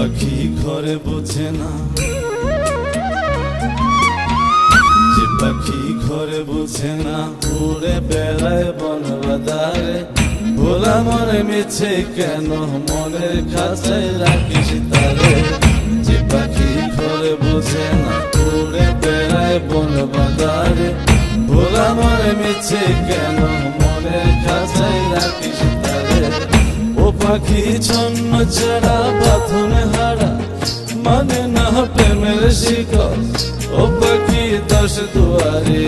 পাখি ঘরে বোঝে না, যে পাখি ঘরে বোঝে না, উড়ে বেড়ায় বন বাদারে। ভোলা মনে মিছে কেন মনের খাঁচায় রাখিস তারে। যে পাখি ঘরে বোঝে না, উড়ে বেড়ায় বন বাদারে। ভোলা মনে মিছে কেন মনের খাঁচায় রাখিস তারে। ও পাখি ছন্ন ছাড়া বাঁধনে হারা, মানে না প্রেমের শিকল। ও পাখি দশ দুয়ারে